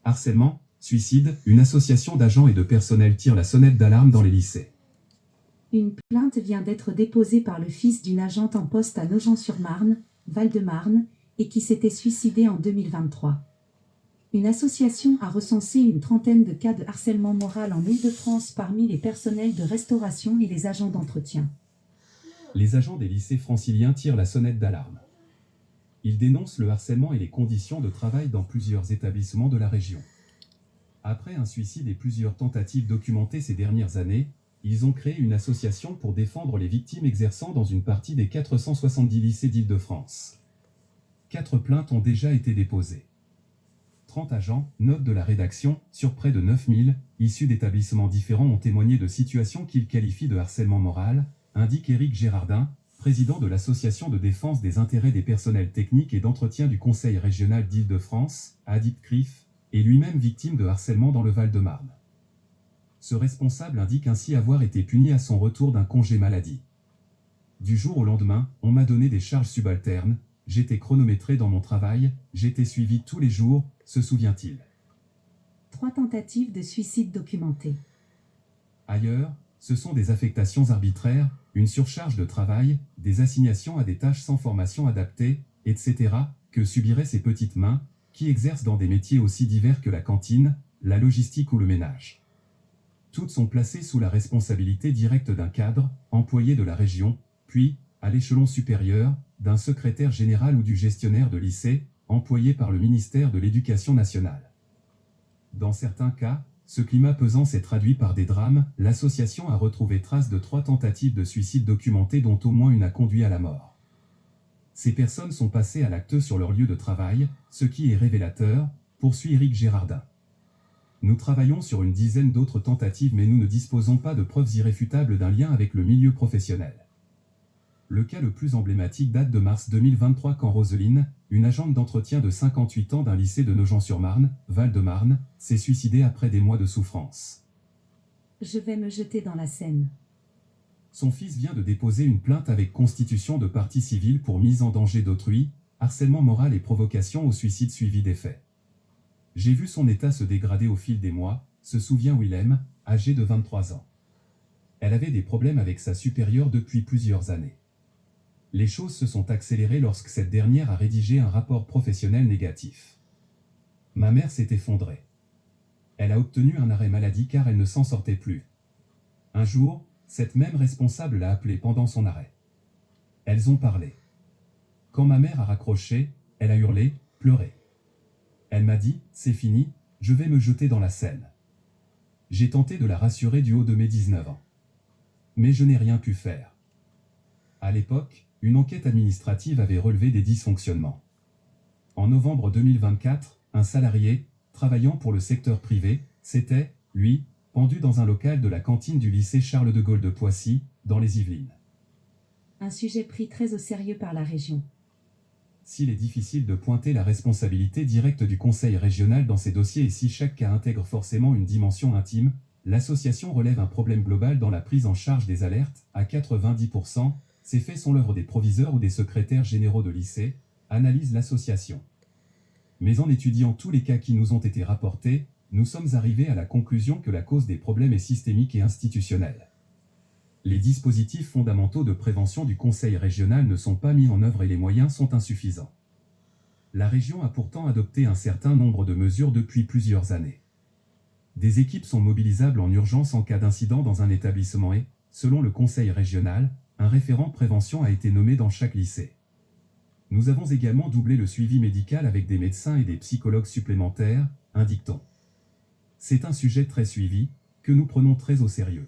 Harcèlement, suicide, une association d'agents et de personnel tire la sonnette d'alarme dans les lycées. Une plainte vient d'être déposée par le fils d'une agente en poste à Nogent-sur-Marne, Val-de-Marne, et qui s'était suicidée en 2023. Une association a recensé une trentaine de cas de harcèlement moral en Île-de-France parmi les personnels de restauration et les agents d'entretien. Les agents des lycées franciliens tirent la sonnette d'alarme. Ils dénoncent le harcèlement et les conditions de travail dans plusieurs établissements de la région. Après un suicide et plusieurs tentatives documentées ces dernières années, ils ont créé une association pour défendre les victimes exerçant dans une partie des 470 lycées d'Île-de-France. 4 plaintes ont déjà été déposées. 30 agents, note de la rédaction, sur près de 9000, issus d'établissements différents ont témoigné de situations qu'ils qualifient de harcèlement moral, indique Éric Gérardin, président de l'Association de défense des intérêts des personnels techniques et d'entretien du Conseil régional d'Île-de-France, ADIP-CRIF, et lui-même victime de harcèlement dans le Val-de-Marne. Ce responsable indique ainsi avoir été puni à son retour d'un congé maladie. Du jour au lendemain, on m'a donné des charges subalternes, j'étais chronométré dans mon travail, j'étais suivi tous les jours, se souvient-il. 3 tentatives de suicide documentées. Ailleurs, ce sont des affectations arbitraires, une surcharge de travail, des assignations à des tâches sans formation adaptée, etc., que subiraient ces petites mains, qui exercent dans des métiers aussi divers que la cantine, la logistique ou le ménage. Toutes sont placées sous la responsabilité directe d'un cadre, employé de la région, puis, à l'échelon supérieur, d'un secrétaire général ou du gestionnaire de lycée, employé par le ministère de l'Éducation nationale. Dans certains cas, ce climat pesant s'est traduit par des drames. L'association a retrouvé trace de 3 tentatives de suicide documentées dont au moins une a conduit à la mort. Ces personnes sont passées à l'acte sur leur lieu de travail, ce qui est révélateur, poursuit Éric Gérardin. Nous travaillons sur une dizaine d'autres tentatives mais nous ne disposons pas de preuves irréfutables d'un lien avec le milieu professionnel. Le cas le plus emblématique date de mars 2023 quand Roseline, une agente d'entretien de 58 ans d'un lycée de Nogent-sur-Marne, Val-de-Marne, s'est suicidée après des mois de souffrance. Je vais me jeter dans la Seine. Son fils vient de déposer une plainte avec constitution de partie civile pour mise en danger d'autrui, harcèlement moral et provocation au suicide suivi des faits. J'ai vu son état se dégrader au fil des mois, se souvient Willem, âgé de 23 ans. Elle avait des problèmes avec sa supérieure depuis plusieurs années. Les choses se sont accélérées lorsque cette dernière a rédigé un rapport professionnel négatif. Ma mère s'est effondrée. Elle a obtenu un arrêt maladie car elle ne s'en sortait plus. Un jour, cette même responsable l'a appelée pendant son arrêt. Elles ont parlé. Quand ma mère a raccroché, elle a hurlé, pleuré. Elle m'a dit, c'est fini, je vais me jeter dans la Seine. J'ai tenté de la rassurer du haut de mes 19 ans. Mais je n'ai rien pu faire. À l'époque, une enquête administrative avait relevé des dysfonctionnements. En novembre 2024, un salarié, travaillant pour le secteur privé, s'était, lui, pendu dans un local de la cantine du lycée Charles de Gaulle de Poissy, dans les Yvelines. Un sujet pris très au sérieux par la région. S'il est difficile de pointer la responsabilité directe du conseil régional dans ces dossiers et si chaque cas intègre forcément une dimension intime, l'association relève un problème global dans la prise en charge des alertes, à 90%, ces faits sont l'œuvre des proviseurs ou des secrétaires généraux de lycée, analyse l'association. Mais en étudiant tous les cas qui nous ont été rapportés, nous sommes arrivés à la conclusion que la cause des problèmes est systémique et institutionnelle. Les dispositifs fondamentaux de prévention du Conseil régional ne sont pas mis en œuvre et les moyens sont insuffisants. La région a pourtant adopté un certain nombre de mesures depuis plusieurs années. Des équipes sont mobilisables en urgence en cas d'incident dans un établissement et, selon le Conseil régional, un référent prévention a été nommé dans chaque lycée. Nous avons également doublé le suivi médical avec des médecins et des psychologues supplémentaires, indique-t-on. C'est un sujet très suivi, que nous prenons très au sérieux.